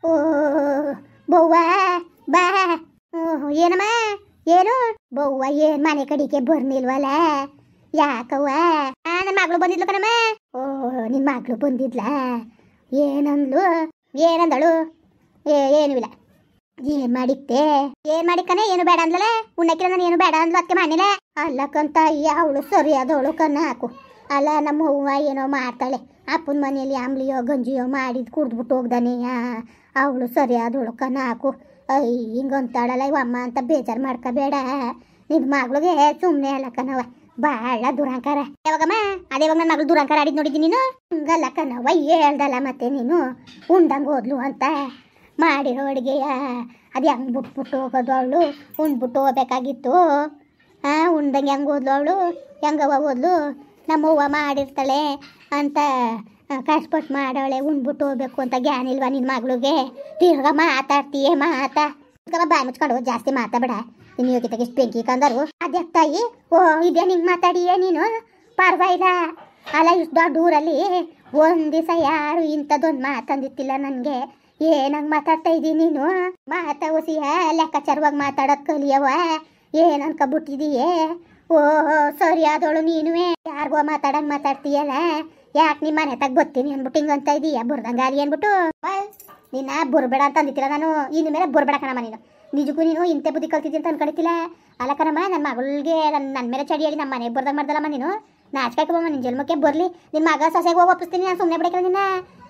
ಓ ಬವ್ವ ಬಾ. ಏನಮ್ಮ ಏನು ಬವ್ವ ಏನ್ ಮನೆ ಕಡೆಗೆ ಬರ್ನಿಲ್ವಲ್ಲ ಯಾಕವ್ವ? ನನ್ನ ಮಗಳು ಬಂದಿದ್ಲು ಕಣಮ್ಮ. ಓ ನಿನ್ ಮಗಳು ಬಂದಿದ್ಲ? ಏನಂದ್ಲು? ಏನಂದಳು? ಏನೂ ಇಲ್ಲ. ಏನ್ ಮಾಡಿಕ್ಕನೆ? ಏನು ಬೇಡ ಅಂದ್ಲಲ್ಲ ಉಣ್ಣಕ್ಕಿಲ್ಲ. ನಾನು ಏನು ಬೇಡ ಅಂದ್ಲು ಅದಕ್ಕೆ ಮಾಡಿಲ್ಲ. ಅಲ್ಲಕ್ಕಂತ ಅವಳು ಸರಿಯಾದವಳು ಕನ್ನ ಹಾಕು. ಅಲ್ಲ ನಮ್ಮ ಅವ್ವ ಏನೋ ಮಾಡ್ತಾಳೆ, ಅಪ್ಪನ ಮನೆಯಲ್ಲಿ ಆಮ್ಲಿಯೋ ಗಂಜಿಯೋ ಮಾಡಿದ್ ಕುಡ್ದ್ಬಿಟ್ಟು ಹೋಗ್ದಾನೆಯ. ಅವಳು ಸರಿಯಾದವಳು ಕನ್ನ ಹಾಕು. ಹಿಂಗಂತಾಳಲ್ಲ ಇವ ಅಮ್ಮ ಅಂತ ಬೇಜಾರು ಮಾಡ್ಕೋಬೇಡ. ನಿನ್ ಮಗಳಿಗೆ ಸುಮ್ಮನೆ ಅಲ್ಲಕ್ಕನವ ಭಾಳ ದುರಂಕಾರ. ಯಾವಾಗಮ್ಮ ಅದೇ ಇವಾಗ ನನ್ನ ಮಗಳು ದುರಂಕಾರ ಆಡಿದ್ ನೋಡಿದ್ದೀನಿ ನೀನು? ಹಂಗಲ್ಲ ಕಣವ ಹೇಳ್ದಲ್ಲ ಮತ್ತೆ ನೀನು ಉಂಡಂಗೆ ಹೋದ್ಲು ಅಂತ. ಮಾಡಿರೋ ಅಡುಗೆಯ ಅದು ಹೆಂಗೆ ಬಿಟ್ಬಿಟ್ಟು ಹೋಗೋದು ಅವಳು? ಉಂಡ್ಬಿಟ್ಟು ಹೋಗ್ಬೇಕಾಗಿತ್ತು. ಉಂಡಂಗೆ ಹೆಂಗೆ ಹೋದ್ಲು ಅವಳು? ಹೆಂಗವ ಹೋದ್ಲು? ನಮ್ಮವ್ವ ಮಾಡಿರ್ತಾಳೆ ಅಂತ ಕಷ್ಟಪಟ್ಟು ಮಾಡೋಳೆ, ಉಂಡ್ಬಿಟ್ಟು ಹೋಗ್ಬೇಕು ಅಂತ ಜ್ಞಾನ ಇಲ್ವಾ ನಿನ್ನ ಮಗಳಿಗೆ? ತಿರ್ಗ ಮಾತಾಡ್ತೀಯ ಬಾಯಿ ಮುಚ್ಕೊಂಡು ಜಾಸ್ತಿ ಮಾತಾಬೇಡ. ನಿನ್ನ ಯೋಗ್ಯತೆಗೆ ಇಷ್ಟು ಬೆಂಕಿ ಕಂದರು ಅದ್ಯಾಕೆ ತಾಯಿ? ಓ ಇದೇ ನಿಂಗೆ ಮಾತಾಡಿಯೇ ನೀನು? ಪರವಾಗಿಲ್ಲ ಅಲ್ಲ, ಇಷ್ಟು ದೊಡ್ಡ ಊರಲ್ಲಿ ಒಂದು ದಿವಸ ಯಾರು ಇಂಥದ್ದೊಂದು ಮಾತಂದಿತ್ತಿಲ್ಲ ನನಗೆ. ಏನಂಗೆ ಮಾತಾಡ್ತಾ ಇದ್ದೀನಿ ನೀನು? ಮಾತಾವಸಿಯ ಲೆಕ್ಕಾಚಾರವಾಗಿ ಮಾತಾಡೋದು ಕಲಿಯವ. ಏನು ಅನ್ಕೊಬಿಟ್ಟಿದೀಯೇ? ಓ ಸರಿಯಾದವಳು ನೀನುವೇ. ಯಾರಿಗೋ ಮಾತಾಡಂಗೆ ಮಾತಾಡ್ತೀಯಲ್ಲ. ಯಾಕೆ ನಿಮ್ಮ ಮನೆ ತಗ ಬರ್ತೀನಿ ಅಂದ್ಬಿಟ್ಟು ಹಿಂಗಂತ ಇದೀಯ? ಬುರ್ದಂಗಾರಿ ಅಂದ್ಬಿಟ್ಟು ನಿನ್ನ ಬುರ್ಬೇಡ ಅಂತ ಅಂದಿತ್ತಿಲ್ಲ ನಾನು. ಇನ್ನು ಮೇಲೆ ಬುರ್ಬೇಡ ಕಣಮ್ಮ ನೀನು. ನಿಜಕ್ಕೂ ನೀನು ಇಂತೆ ಬುದ್ಧಿ ಕಲ್ತಿದ್ದಿ ಅಂತ ಅನ್ಕೊಂಡಿತ್ತಿಲ್ಲ. ಅಲ್ಲ ಕಣಮ್ಮ, ನನ್ನ ಮಗಳಿಗೆ ನನ್ನ ಮೇಲೆ ಚಡಿ ಹೇಳಿ ನಮ್ಮ ಮನೆಗೆ ಬರ್ದಂಗೆ ಮಾಡ್ದಲ್ಲಮ್ಮ ನೀನು. ನಾಚ್ಕಾಯ್ಕೊಮ್ಮ ನಿನ್ನ ಜನ್ಮಕ್ಕೆ ಬರಲಿ. ನಿನ್ನ ಮಗ ಸೊಸೆಗೆ ಹೋಗಿ ಒಪ್ಪಿಸ್ತೀನಿ ನಾನು, ಸುಮ್ಮನೆ ಬಿಡಕ್ಕೆ ನಿನ್ನ.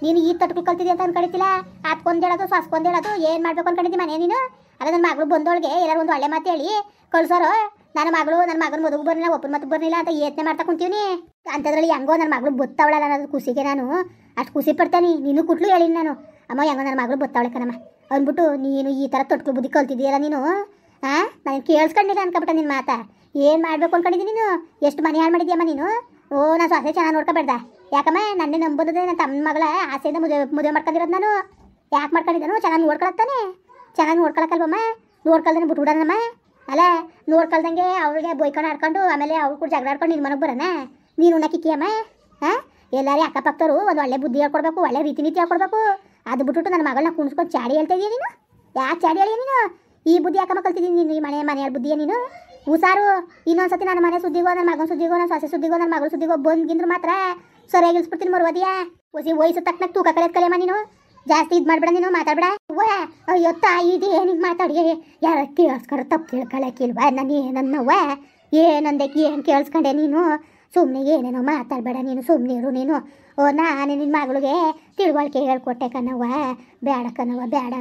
ನೀನು ಈ ತಟ್ಟು ಕಲ್ತಿದ್ದಿ ಅಂತ ಅನ್ಕೊಂಡಿತ್ತಿಲ್ಲ. ಅತ್ಕೊಂದು ಹೇಳೋದು ಸೊಸ್ಕೊಂದು ಹೇಳೋದು ಏನು ಮಾಡ್ಬೇಕು ಅನ್ಕೊಂಡಿದ್ದಿ ಮನೆ ನೀನು? ಅಲ್ಲ ನನ್ನ ಮಗಳು ಬಂದವಳಿಗೆ ಎಲ್ಲರೂ ಒಂದು ಒಳ್ಳೆ ಮಾತು ಹೇಳಿ ಕಳ್ಸೋರು. ನನ್ನ ಮಗನ ಮದುವೆ ಬರಲಿಲ್ಲ, ಒಪ್ಪನ ಮತ್ ಬರಲಿಲ್ಲ ಅಂತ ಯೋಚನೆ ಮಾಡ್ತಾ ಕುಂತೀವಿ. ಅಂಥದ್ರಲ್ಲಿ ಹೆಂಗೋ ನನ್ನ ಮಗಳು ಬತ್ತವಳಲ್ಲ ಅನ್ನೋದು ಖುಷಿಗೆ ನಾನು ಅಷ್ಟು ಖುಷಿ ಪಡ್ತೇನೆ. ನೀನು ಕುಟ್ಲು ಹೇಳಿನಿ ನಾನು, ಅಮ್ಮ ಹೆಂಗೋ ನನ್ನ ಮಗಳು ಬತ್ತವಳೆ ಕಣಮ್ಮ ಅಂದ್ಬಿಟ್ಟು ನೀನು ಈ ಥರ ತೊಟ್ಲು ಬುದ್ಧಿ ಕಲ್ತಿದ್ದೀಯಲ್ಲ ನೀನು. ನಾನು ಕೇಳಿಸ್ಕೊಂಡಿಲ್ಲ ಅನ್ಕೊಬಿಟ್ಟ ನಿನ್ನ ಮಾತಾ. ಏನು ಮಾಡಬೇಕು ಅನ್ಕೊಂಡಿದ್ದೀನಿ ನೀನು? ಎಷ್ಟು ಮನೆ ಹಾಳು ಮಾಡಿದ್ಯಮ್ಮ ನೀನು? ಓ ನಾನು ಸೊಸೆ ಚೆನ್ನಾಗಿ ನೋಡ್ಕೊಬೇಡ್ದ? ಯಾಕಮ್ಮ ನನ್ನೇ ನಂಬೋದೇ ನನ್ನ ತಮ್ಮ ಮಗಳ ಆಸೆಯಿಂದ ಮದುವೆ ಮಾಡ್ಕೊಂಡಿರೋದು ನಾನು. ಯಾಕೆ ಮಾಡ್ಕೊಂಡಿದ್ದಾನು? ಚೆನ್ನಾಗಿ ನೋಡ್ಕೊಳತ್ತಾನೆ. ಚೆನ್ನಾಗಿ ನೋಡ್ಕೊಳಕ್ಕಲ್ವಮ್ಮ? ನೋಡ್ಕೊಳ್ದಾನೆ ಬಿಟ್ಬಿಡೋಣಮ್ಮ. ಅಲ್ಲ ನೋಡ್ಕೊಳ್ದಂಗೆ ಅವ್ಳಿಗೆ ಬೈಕೊಂಡು ಆಡ್ಕೊಂಡು ಆಮೇಲೆ ಅವ್ಳು ಕೂಡ ಜಗಳ ಆಡ್ಕೊಂಡು ನಿನ್ನ ಮನೆಗೆ ಬರೋಣ? ನೀನು ಉಣ್ಣಕ್ಕಿಕ್ಕಿಯಮ್ಮ? ಎಲ್ಲರೂ ಅಕ್ಕಪಕ್ಕರು ಒಂದು ಒಳ್ಳೆ ಬುದ್ಧಿ ಹೇಳ್ಕೊಡ್ಬೇಕು, ಒಳ್ಳೆ ರೀತಿ ಹೇಳ್ಕೊಡ್ಬೇಕು. ಅದು ಬಿಟ್ಬಿಟ್ಟು ನನ್ನ ಮಗಳನ್ನ ಕುಣಿಸ್ಕೊಂಡು ಚಾಡಿ ಹೇಳ್ತಾ ಇದೀಯ ನೀನು. ಯಾಕೆ ಚಾಡಿ ಹೇಳಿ ನೀನು? ಈ ಬುದ್ಧಿ ಯಾಕಮ್ಮ ಕಲ್ತಿದ್ದೀನಿ ನೀನು? ಈ ಮನೆಯ ಬುದ್ಧಿಯ ನೀನು? ಹುಷಾರು. ಇನ್ನೊಂದ್ಸತಿ ನನ್ನ ಮನೆ ಸುದ್ದಿಗೋ, ನನ್ನ ಮಗನ ಸುದ್ದಿಗೋ, ನನ್ನ ಸೊಸೆ ಸುದ್ದಿಗೋ, ನನ್ನ ಮಗಳ ಸುದ್ದಿಗೋ ಬಂದ್ಗಿಂದ್ರೆ ಮಾತ್ರ ಸರಿಯಾಗಿ ಇಳಿಸ್ಬಿಡ್ತೀನಿ ಮರುವದಿಯಾ. ವಯಸ್ಸು ತಕ್ಕನಾಗ ತೂಕ ಕಲಿಯೋದು ಕಲಿಯಮ್ಮ ನೀನು. ಜಾಸ್ತಿ ಇದು ಮಾಡ್ಬೇಡ ನೀನು, ಮಾತಾಡ್ಬೇಡ. ಅಯ್ಯೋ ತಾಯಿ ಇದು ಏನಿಗೆ ಮಾತಾಡಿ ಯಾರ ಕೇಳಿಸ್ಕೊಂಡ್ರೆ ತಪ್ಪು ಕೇಳ್ಕೊಳಕ್ಕಿಲ್ವಾ? ನಾನು ಏನನ್ನವ್ವ ಏನಂದೆ? ಏನು ಕೇಳಿಸ್ಕೊಂಡೆ ನೀನು? ಸುಮ್ಮನೆ ಏನೇನೋ ಮಾತಾಡಬೇಡ ನೀನು, ಸುಮ್ಮನೆ ಇರು ನೀನು. ಓ ನಾನೇ ನಿನ್ನ ಮಗಳಿಗೆ ತಿಳುವಳಿಕೆ ಹೇಳ್ಕೊಟ್ಟೆ ಕಣವ್ವ. ಬೇಡ ಕಣವ್ವ ಬೇಡ,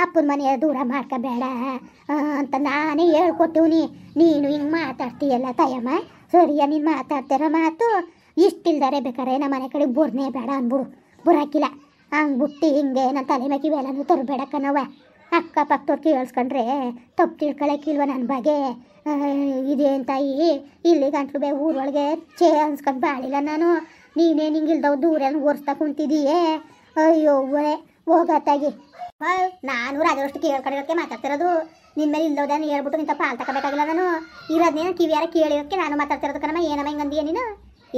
ಅಪ್ಪನ ಮನೆಯ ದೂರ ಮಾಡ್ಕೋಬೇಡ ಅಂತ ನಾನೇ ಹೇಳ್ಕೊಟ್ಟಿವ್ನಿ. ನೀನು ಹಿಂಗೆ ಮಾತಾಡ್ತೀಯಲ್ಲ ತಾಯಮ್ಮ, ಸರಿಯಾ? ನೀನು ಮಾತಾಡ್ತಾರ ಮಾತು ಇಷ್ಟಿಲ್ದಾರೆ ಬೇಕಾರೆ ನಮ್ಮ ಮನೆ ಕಡೆ ಬುರ್ನೇ ಬೇಡ ಅಂದ್ಬಿಡು. ಬುರಾಕಿಲ್ಲ ಹಂಗೆ ಬುಟ್ಟಿ ಹಿಂಗೆ ನನ್ನ ತಲೆ ಮ್ಯಾಕಿ ಇವೆಲ್ಲನೂ ತರಬೇಡ ಕಣವ್ವ. ಅಕ್ಕಪಕ್ಕದವ್ರು ಕೇಳಿಸ್ಕೊಂಡ್ರೆ ತಪ್ಪು ತಿಳ್ಕೊಳಕ್ಕಿಲ್ವ ನನ್ನ ಬಗ್ಗೆ? ಇದೇನು ತಾಯಿ ಇಲ್ಲಿ ಗಂಟ್ಲು ಊರೊಳಗೆ ಅನ್ಸ್ಕೊಂಡು ಬಾಳಿಲ್ಲ ನಾನು. ನೀನೇ ನಿಂಗಿಲ್ದವ್ ದೂರ ಒರೆಸ್ತಾ ಕುಂತಿದ್ದೀಯೇ. ಅಯ್ಯೋ ಹೋಗತ್ತಾಗಿ ನಾನು ರಾಜವಷ್ಟು ಕೇಳ್ಕೊಂಡಿರೋಕ್ಕೆ ಮಾತಾಡ್ತಿರೋದು. ನಿನ್ನ ಮೇಲೆ ಇಲ್ದವ್ದಾನು ಹೇಳ್ಬಿಟ್ಟು ನಿಂತ ಪಾಲ್ ತಗೋಬೇಕಾಗಿಲ್ಲ ನಾನು. ಇರೋದನ್ನೇನು ಕಿವಿಯಾರ ಕೇಳಿರೋಕ್ಕೆ ನಾನು ಮಾತಾಡ್ತಿರೋದು ಕಣಮ್ಮ. ಏನಮ್ಮ ಹಿಂಗಂದೀಯ ನೀನು?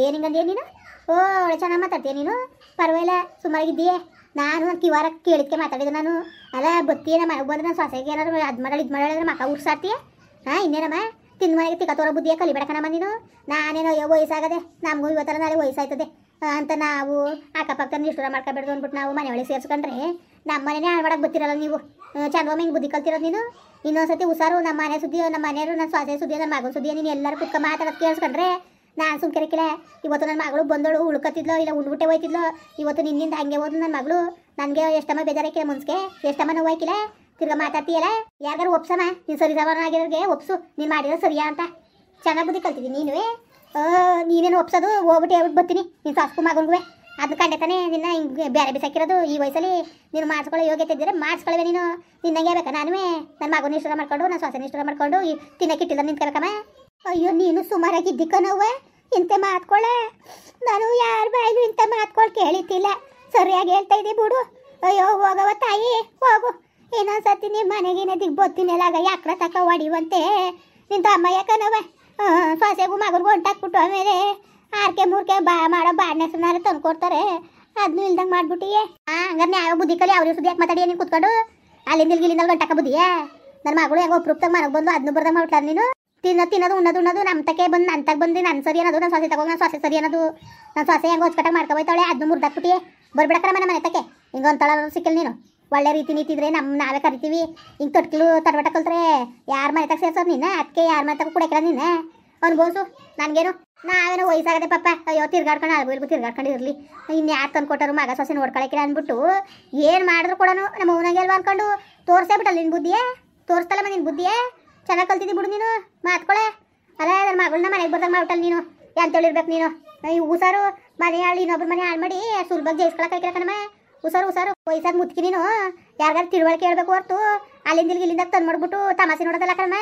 ಏನು ಹಿಂಗಂದೀಯ ನೀನು? ಓ ಒಳ್ಳೆ ಚೆನ್ನಾಗಿ ಮಾತಾಡ್ತೀಯ ನೀನು, ಪರವಾಗಿಲ್ಲ ಸುಮಾರಾಗಿದ್ದೀಯೇ. ನಾನು ನನ್ನ ಕಿವಾರ ಕೇಳಿದ್ಕೆ ಮಾತಾಡಿದ್ದು ನಾನು. ಅಲ್ಲ ಬತ್ತೀಯ ನಮ್ಮ ಮನೆಗೆ ಬಂದ್ರೆ ನಾನು ಸೊಸೆಗೆ ಏನಾದ್ರು ಅದು ಮಾಡಲಿ ಇದು ಮಾಡಿದ್ರೆ ಮಕ್ಕ ಉರ್ಸಾಡ್ತೀಯ? ಇನ್ನೇನಮ್ಮ ತಿಂದ ಮನೆಗೆ ತಿಕ್ಕ ತೋರೋ ಬುದ್ಧಿಯ ಕಲಿಬೇಡ ಕಣಮ್ಮ ನೀನು. ನಾನೇನೋ ವಯಸ್ಸಾಗದೆ, ನಮಗೂ ಇವತ್ತರ ನಾಳೆ ವಯಸ್ಸಾಯ್ತದೆ ಅಂತ ನಾವು ಅಕ್ಕಪಕ್ಕ ನಿಷ್ಠುರ ಮಾಡ್ಕೊಬೇಡ್ದು ಅಂದ್ಬಿಟ್ಟು ನಾವು ಮನೆ ಒಳಗೆ ಸೇರಿಸ್ಕೊಂಡ್ರೆ ನಮ್ಮ ಮನೆನೇ ಹಾಳು ಮಾಡಕ್ಕೆ ಬರ್ತಿರಲ್ಲ ನೀವು. ಚಂದ್ರಮ್ಮ ಹಿಂಗೆ ಬುದ್ಧಿ ಕಲ್ತಿರೋದು ನೀನು. ಇನ್ನೊಂದ್ಸತಿ ಹುಷಾರು. ನಮ್ಮ ಮನೆ ಸುದ್ದಿಯೋ, ನಮ್ಮ ಮನೆಯವರು, ನನ್ನ ಸ್ವಾಸೆ ಸುದ್ದಿಯೋ, ನನ್ನ ಮಗನ ಸುದ್ದಿಯೋ ನೀನು ಎಲ್ಲರೂ ಕುತ್ಕ ಮಾತಾಡೋದು ಕೇಳಿಸ್ಕೊಂಡ್ರೆ ನಾನು ಸುಮ್ಕಿರಕ್ಕಿಲ್ಲ. ಇವತ್ತು ನನ್ನ ಮಗಳು ಬಂದಳು ಉಳ್ಕತ್ತಿದ್ಲೋ ಇಲ್ಲ ಉಂಡ್ಬಿಟ್ಟೆ ಹೋಯ್ತಿದ್ಲೋ. ಇವತ್ತು ನಿನ್ನಿಂದ ಹಂಗೆ ಹೋದ್ಲು ನನ್ನ ಮಗಳು. ನನಗೆ ಎಷ್ಟಮ್ಮ ಬೇಜಾರಾಕಿಲ್ಲ, ಮುನ್ಸ್ಕೆ ಎಷ್ಟಮ್ಮ ನೋವಾಯ್ಕಿಲ್ಲ. ತಿರ್ಗ ಮಾತಾಡ್ತೀಯಲ್ಲ, ಯಾರು ಒಪ್ಸಮ್ಮ ನೀನು ಸರಿ ಸಮಾನಾಗಿರೋರಿಗೆ ಒಪ್ಸು. ನೀನು ಮಾಡಿರೋ ಸರಿಯಾ ಅಂತ ಚೆನ್ನಾಗಿ ಬುದ್ಧಿ ಕಲ್ತಿದ್ದೀನಿ ನೀನುವೇ. ನೀನೇನು ಒಪ್ಸೋದು ಹೋಗ್ಬಿಟ್ಟು ಹೇಳ್ಬಿಟ್ಟು ಬರ್ತೀನಿ ನೀನು ಸಾಸ್ಕು ಮಗನಿಗೂ. ಅದನ್ನ ಕಂಡೆ ತಾನೇ ನಿನ್ನ ಹಿಂಗೆ ಬೇರೆ ಬಿಸಾಕಿರೋದು. ಈ ವಯಸ್ಸಲ್ಲಿ ನೀನು ಮಾಡಿಸ್ಕೊಳ್ಳೋ ಯೋಗ್ಯತೆ ಇದ್ದರೆ ಮಾಡಿಸ್ಕೊಳ್ಳವೆ ನೀನು. ನಿನ್ನಂಗೆ ಬೇಕಾ? ನಾನುವೇ ನನ್ನ ಮಗನ ಇಷ್ಟ ಮಾಡ್ಕೊಂಡು ನನ್ನ ಸ್ವಾಸನ ಇಷ್ಟ ಮಾಡ್ಕೊಂಡು ತಿನ್ನಕ್ಕಿಟ್ಟಿಲ್ಲ ನಿಂತ್ಕೋಬೇಕಮ್ಮ. ಅಯ್ಯೋ ನೀನು ಸುಮಾರಾಗಿದ್ದಿಕ್ಕನವ್ವ ಇಂಥ ಮಾತ್ಕೊಳ್ಳೆ. ನಾನು ಯಾರ ಬಾಯಿಲು ಇಂಥ ಮಾತ್ಕೊಳ್ಳಿ ಕೇಳಿತಿಲ್ಲ. ಸರಿಯಾಗಿ ಹೇಳ್ತಾ ಇದ್ದೆ ಬಿಡು. ಅಯ್ಯೋ ಹೋಗವ ತಾಯಿ ಹೋಗು. ಇನ್ನೊಂದ್ಸತಿ ನಿಮ್ಮ ಮನೆಗೇನೆ ದಿಗ್ಬೋತಿನೆಲ್ಲ ಯಾಕ್ರ ತಕ ಹೊಡಿವಂತೆ ನಿಂತ ಅಮ್ಮ ಯಾಕನವ. ಸೊಸೆಗೂ ಮಗನಿಗೂ ಹೊಂಟಾಕ್ಬಿಟ್ಟು ಆಮೇಲೆ ಆರ್ಕೆ ಮೂರ್ಕೆ ಮಾಡೋ ಬಾಡ್ನೆಸ್ನಾರು ತಂದು ಕೊಡ್ತಾರೆ. ಅದನ್ನು ಇಲ್ದಂಗೆ ಮಾಡ್ಬಿಟ್ಟಿಯೇ. ಹಂಗಾರೆ ನ್ಯಾಯ ಬುದ್ಧಿ ಕಲಿ ಅವ್ರ ಸುದ್ದಿ ಯಾಕೆ ಮಾತಾಡಿ ನೀನು ಕುತ್ಕೊಂಡು ಅಲ್ಲಿಂದ ಇಲ್ಲಿಂದ ಗಂಟಕ ಬುದ್ಧಿಯಾ. ನನ್ನ ಮಗಳು ಹೆಂಗೋ ಒಪ್ರೂಪ್ತಾಗ ಮನೆಗೆ ಬಂದು ಅದನ್ನು ಬರ್ದಂಗೆ ಮಾಡ್ಬಿಟ್ಟಾರ ನೀನು. ತಿನ್ನೋದು ಉಣ್ಣೋದು ನಮ್ಮ ತಕ್ಕೆ ಬಂದು ನನ್ನ ತಗ ಬಂದು ನನ್ನ ಸರಿ ಅನ್ನೋದು ನನ್ನ ಸೊಸೆ ತಗೋ ನನ್ನ ಸೊಸೆ ಸರಿ ಅನ್ನೋದು ನನ್ನ ಸೊಸೆ ಹೆಂಗೋ ಹೊಚ್ಕಟ್ಟಾಗ ಮಾಡ್ಕೊಬೋಯ್ತಾಳೆ ಅದನ್ನು ಮುರ್ದಾಕ್ಬಿಟ್ಟಿಯೇ. ಬರ್ಬಿಡಕ್ರ ಮನೆ ತಕ್ಕೆ ಹಿಂಗೆ ಒಂಥಳ ಸಿಕ್ಕಲ್ ನೀನು. ಒಳ್ಳೆ ರೀತಿ ನೀತಿದ್ರೆ ನಾವೇ ಕರಿತೀವಿ. ಹಿಂಗೆ ತೊಟ್ಕಿಲು ತಡಬಟ ಕಲ್ತ್ರೆ ಯಾರ ಮನೆ ತಗ ಸೇರ್ಸೋದು ನಿನ್ನ ಅದಕ್ಕೆ ಯಾರ ಮನೆ ತಗ ಕುಡಕಿಲ್ಲ ನಿನ್ನ ಅನ್ಬೋಸು. ನನಗೇನು ನಾವೇನೋ ವಯಸ್ಸಾಗದೆ ಪಾಪ ಅಯ್ಯೋ ತಿರ್ಗಾಡ್ಕೊಂಡು ಅಲ್ಗು ಇಲ್ಗು ತಿರ್ಗಾಡ್ಕೊಂಡು ಇರಲಿ ಇನ್ನು ಯಾರು ತಂದು ಕೊಟ್ಟರು ಮಗ ಸೊಸೆ ನೋಡ್ಕೊಳಕಿಲ್ಲ ಅಂದ್ಬಿಟ್ಟು ಏನು ಮಾಡಿದ್ರು ಕೂಡ ನಮ್ಮ ಅವನಾಗೆ ಅಲ್ವಾ ಅಂದ್ಕೊಂಡು ತೋರಿಸೇ ಬಿಟ್ಟಲ್ಲ ನಿನ್ನ ಬುದ್ಧಿಯೇ. ತೋರಿಸ್ತಲ್ಲಮ್ಮ ನಿನ್ನ ಬುದ್ಧಿಯೇ. ಚೆನ್ನಾಗಿ ಕಲ್ತಿದ್ದಿ ಬಿಡು ನೀನು ಮಾತ್ಕೊಳೆ. ಅಲ್ಲ ನನ್ನ ಮಗಳನ್ನ ಮನೆಗೆ ಬರ್ದಂಗೆ ಮಾಡ್ಬಿಟ್ಟಲ್ಲ ನೀನು. ಎಂತೇಳಿರ್ಬೇಕು ನೀನು ಈ ಹುಸಾರು ಮನೆ ಹಾಳು ಇನ್ನೊಬ್ರು ಮನೆ ಹಾಳು ಮಾಡಿ ಸುಲಭವಾಗಿ ಜಯಿಸ್ಕೊಳಕ್ಕಾಗಿಲ್ಲ ಕಣಮ್ಮ. ಹುಸಾರು ವಯಸ್ಸಾದ ಮುತ್ಕಿ ನೀನು ಯಾರಿಗಾರು ತಿಳುವಳಿಕೆ ಹೇಳ್ಬೇಕು ಹೊರ್ತು ಅಲ್ಲಿಂದ ಇಲ್ಲಿಂದ ತಂದು ಮಾಡ್ಬಿಟ್ಟು ತಮಾಸೆ ನೋಡೋದಲ್ಲ ಕಣಮ್ಮ.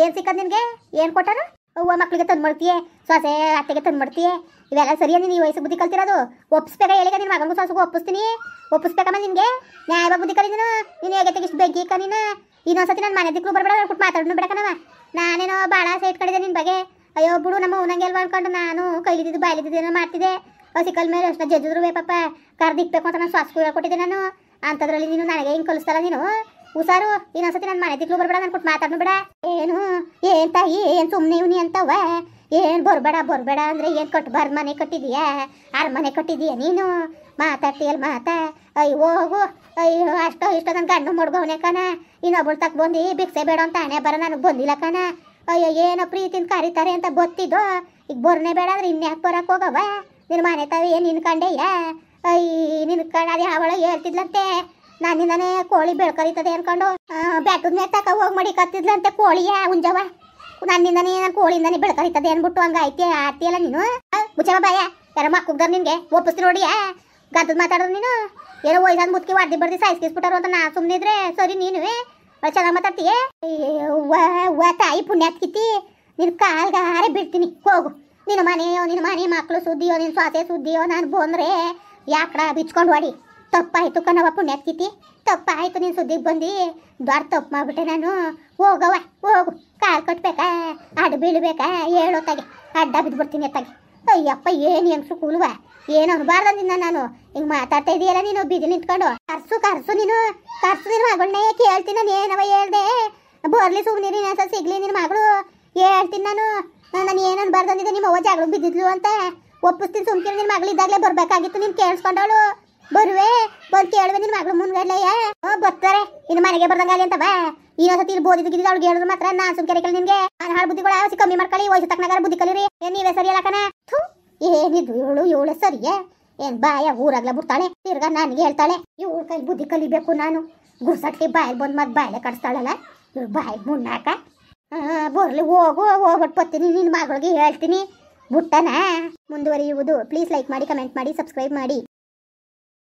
ಏನು ಸಿಕ್ಕದು ನಿನಗೆ ಏನು ಕೊಟ್ಟರು? ಅವ್ವ ಮಕ್ಳಿಗೆ ತಂದು ಮಾಡ್ತೀಯೇ ಸೊಸೆ ಅತ್ತೆಗೆ ತಂದು ಮಾಡ್ತೀಯೇ ಇವೆಲ್ಲ ಸರಿಯಾ? ನೀನು ಈ ವಯಸ್ಸು ಬುದ್ಧಿ ಕಲ್ತಿರೋದು ಒಪ್ಪಿಸ್ಬೇಕಾ ಹೇಳಿಕ ನಿನ್ನ ಮಗನಿಗೂ ಸೊಸೆಗೂ ಒಪ್ಪಿಸ್ತೀನಿ. ಒಪ್ಪಿಸ್ಬೇಕಮ್ಮ ನಿನಗೆ ನ್ಯಾಯವಾಗಿ ಬುದ್ಧಿ ಕಲಿ ನೀನು. ನೀನು ಹೇಗೆ ತೆಗಿಸ್ ಬೆಂಕಿ ಇಕ್ಕ ನೀನು. ಇನ್ನೊಂದ್ಸತಿ ನನ್ನ ಮನೆ ದಿಕ್ಕಲು ಬರಬೇಡ ಕೊಟ್ಟು ಮಾತಾಡೋಣ ಬೇಡಕನವ. ನಾನೇನೋ ಭಾಳ ಆಸೆ ಇಟ್ಕೊಂಡಿದ್ದೆ ನಿನ್ನ ಬಗ್ಗೆ. ಅಯ್ಯೋ ಬಿಡು ನಮ್ಮ ಅವನಂಗೆ ಅಲ್ವಾ ಅನ್ಕೊಂಡು ನಾನು ಕೈಲಿದ್ದು ಬಾಯ್ಲಿದ್ದೇನೋ ಮಾಡ್ತಿದ್ದೆ. ಸಿಕ್ಕಲ್ ಮೇಲೆ ಅಷ್ಟು ಜಜ್ಜಿದ್ರು ಪಾಪ ಕರ್ದಿಕ್ಬೇಕು ಅಂತ ನಾನು ಶ್ವಾಸಕ್ಕೂ ಹೇಳ್ಕೊಟ್ಟಿದ್ದೆ ನಾನು. ಅಂಥದ್ರಲ್ಲಿ ನೀನು ನನಗೆ ಹಿಂಗೆ ಕಲಿಸ್ತಲ್ಲ ನೀನು. ಹುಷಾರು ಇನ್ನೊಂದ್ಸತಿ ನನ್ನ ಮನೆ ದಿಕ್ಲು ಬರಬೇಡ ನಾನು ಕೊಟ್ಟು ಮಾತಾಡೋಣ ಬೇಡ. ಏನು ತಾಯಿ ಏನು ಸುಮ್ಮನೆ ಇವನಿ ಅಂತವ ಏನು ಬರಬೇಡ ಅಂದರೆ ಏನು ಕಟ್ಟಬಾರ್ದು ಮನೆ ಕಟ್ಟಿದೀಯಾ ಅರಮನೆ ಕಟ್ಟಿದೀಯ ನೀನು ಮಾತಾಡ್ತೀಯಲ್ಲ ಮಾತಾ. ಅಯ್ಯೋ ಹೋಗು ಅಯ್ಯೋ ಅಷ್ಟೋ ಇಷ್ಟೋ ನನ್ನ ಗಂಡು ಮಡ್ಗವನೆ ಕಣ. ಇನ್ನೊಬ್ಬಳು ತಕ್ಕ ಬಂದು ಭಿಕ್ಷೆ ಬೇಡ ಅಂತ ಹಣೆ ಬರ ನನಗೆ ಬಂದಿಲ್ಲ ಕಣ. ಅಯ್ಯೋ ಏನೋ ಪ್ರೀತಿನ ಕರೀತಾರೆ ಅಂತ ಗೊತ್ತಿದ್ದು ಈಗ ಬರ್ನೇ ಬೇಡ ಅಂದ್ರೆ ಇನ್ಯಾಕೆ ಬರಕ್ಕೆ ಹೋಗವ. ನಿನ್ನ ಮನೆ ತಾವ ಏನು ನಿನ್ನ ಕಂಡೆಯ್ಯ ನಿನ್ನ ಕಂಡು ಅದೇ ಅವಳ ಹೇಳ್ತಿದ್ಲಂತೆ ನನ್ನಿಂದಾನೇ ಕೋಳಿ ಬೆಳ್ಕರಿತದೆ ಅನ್ಕೊಂಡು ಬ್ಯಾಟದ ಮೇಲೆ ತಕ ಹೋಗಿ ಮಾಡಿ ಕತ್ತಿದ್ಲಂತೆ ಕೋಳಿಯ ಉಂಜವ ನನ್ನಿಂದಾನೇ ನಾನು ಕೋಳಿಯಿಂದಾನೇ ಬೆಳ್ಕರಿತದೆ ಅನ್ಬಿಟ್ಟು ಹಂಗೆ ಐತಿ ಆಡ್ತೀಯಲ್ಲ ನೀನು. ಮುಚ್ಚವ ಬಾಯ ಯಾರೋ ಮಕ್ಕುಗ್ದಾರ ನಿನಗೆ ಒಪ್ಪಿಸ್ತಿ ನೋಡಿಯ ಗದ್ದದ ಮಾತಾಡೋದು ನೀನು. ಏನೋ ವಯಸ್ಸಾದ ಮುತ್ಕಿ ವಾಡ್ದಿ ಬರ್ದಿ ಸಾಯಿಸ್ಕಿಸ್ಬಿಟ್ಟಾರು ಅಂತ ನಾ ಸುಮ್ಮನೆ ಇದ್ರೆ ಸರಿ ನೀನು ಚೆನ್ನಾಗಿ ಮಾತಾಡ್ತೀಯ. ಅವ್ವ ತಾಯಿ ಪುಣ್ಯಾತ್ಕಿತ್ತಿ ನಿನ್ನ ಕಾಲ್ಗಾರೆ ಬಿಡ್ತೀನಿ ಹೋಗು. ನಿನ್ನ ಮನೆ ಮಕ್ಕಳು ಸುದ್ದಿಯೋ ನಿನ್ನ ಸ್ವಾಸೆ ಸುದ್ದಿಯೋ ನಾನು ಬಂದರೆ ಯಾಕಡ ಬಿಚ್ಕೊಂಡು ಹೊಡಿ. ತಪ್ಪಾಯ್ತು ಕಣವ ಪುಣ್ಯಾತ್ಕಿತ್ತಿ ತಪ್ಪಾಯ್ತು. ನೀನು ಸುದ್ದಿಗೆ ಬಂದು ದೊಡ್ಡ ತಪ್ಪು ಮಾಡಿಬಿಟ್ಟೆ ನಾನು. ಹೋಗವ ಹೋಗು ಕಾಲು ಕಟ್ಬೇಕಾ ಅಡ್ಡ ಬೀಳ್ಬೇಕಾ ಹೇಳೋತ್ತಾಗೆ ಅಡ್ಡ ಬಿದ್ದುಬಿಡ್ತೀನಿ ಅತ್ತಾಗೆ. ಅಯ್ಯಪ್ಪ ಏನು ಹೆಂಗ್ಸು ಕೂಲುವ ಏನು ಅನ್ಬಾರ್ದಂದಿನ ನಾನು ಹಿಂಗೆ ಮಾತಾಡ್ತಾ ಇದೆಯಲ್ಲ ನೀನು ಬೀದಿ ನಿಂತ್ಕೊಂಡು. ಕರ್ಸು ನೀನು ನಿನ್ನ ಮಗಳನ್ನೇ ಕೇಳ್ತೀನಿ ನಾನು. ಏನವ ಹೇಳ್ದೆ ಬರ್ಲಿ ಸುಮ್ಮನೆ ನೀನು ಸಿಗ್ಲಿ ನಿನ್ನ ಮಗಳು ಹೇಳ್ತೀನಿ ನಾನು ಏನು ಅನ್ಬಾರ್ದಂದಿದ್ದೆ. ನಿಮ್ಮ ಅವ್ವ ಜಗಳ ಬಿದ್ದಿದ್ಲು ಅಂತ ಒಪ್ಪಿಸ್ತೀನಿ ಸುಮ್ಕಿರಿ. ನಿನ್ನ ಮಗಳು ಇದ್ದಾಗಲೇ ಬರಬೇಕಾಗಿತ್ತು ನೀನು ಕೇಳಿಸ್ಕೊಂಡವಳು. ಬರುವೆ ಬಂದು ಕೇಳುವೆ ನಿನ್ನ ಮಗಳು ಮುಂದ್ಗಡ್ಲೆಯ ಬರ್ತಾರೆ ಇನ್ನು ಮನೆಗೆ ಬರ್ದಂಗಾಲಿ ಅಂತ ಬಾ. ಇನ್ನೊಂದ್ಸತಿ ಇಲ್ಲಿ ಬೋದಿದ್ದು ಅವ್ಳಿಗೆ ಹೇಳಿದ್ರು ಮಾತ್ರ ನಾನು ಸುಮ್ಕೆರೆ ಕೇಳಿ ನಿನಗೆ ನಾನು ಹಾಳು ಬುದ್ಧಿಗಳು ಆವಸಿ ಕಮ್ಮಿ ಮಾಡ್ಕೊಳ್ಳಿ. ವಯಸ್ಸು ತಕ್ಕನಾಗಾರ ಬುದ್ಧಿ ಕಲೀರಿ. ಏನು ನೀವೇ ಸರಿ ಅಲ್ಲ ಕಣ. ಏನಿದ್ದು ಇವಳು ಸರಿಯೇ ಏನು ಬಾಯ ಊರಾಗ್ಲ ಬಿಡ್ತಾಳೆ ತಿರ್ಗಾ ನನಗೆ ಹೇಳ್ತಾಳೆ ಇವಳು ಕೈ ಬುದ್ಧಿ ಕಲಿಬೇಕು ನಾನು. ಗುರ್ಸಟ್ಟಿ ಬಾಯಲ್ಲಿ ಬಂದು ಮತ್ತೆ ಬಾಯಲ್ಲೇ ಕಡಿಸ್ತಾಳಲ್ಲ ಇವಳು ಬಾಯಿಗೆ ಮುನ್ನಾಕ. ಬರ್ಲಿ ಹೋಗ್ಬಿಟ್ಟು ಬರ್ತೀನಿ ನಿನ್ನ ಮಗಳಿಗೆ ಹೇಳ್ತೀನಿ. ಬುಟ್ಟನ ಮುಂದುವರಿಯುವುದು. ಪ್ಲೀಸ್ ಲೈಕ್ ಮಾಡಿ ಕಮೆಂಟ್ ಮಾಡಿ ಸಬ್ಸ್ಕ್ರೈಬ್ ಮಾಡಿ.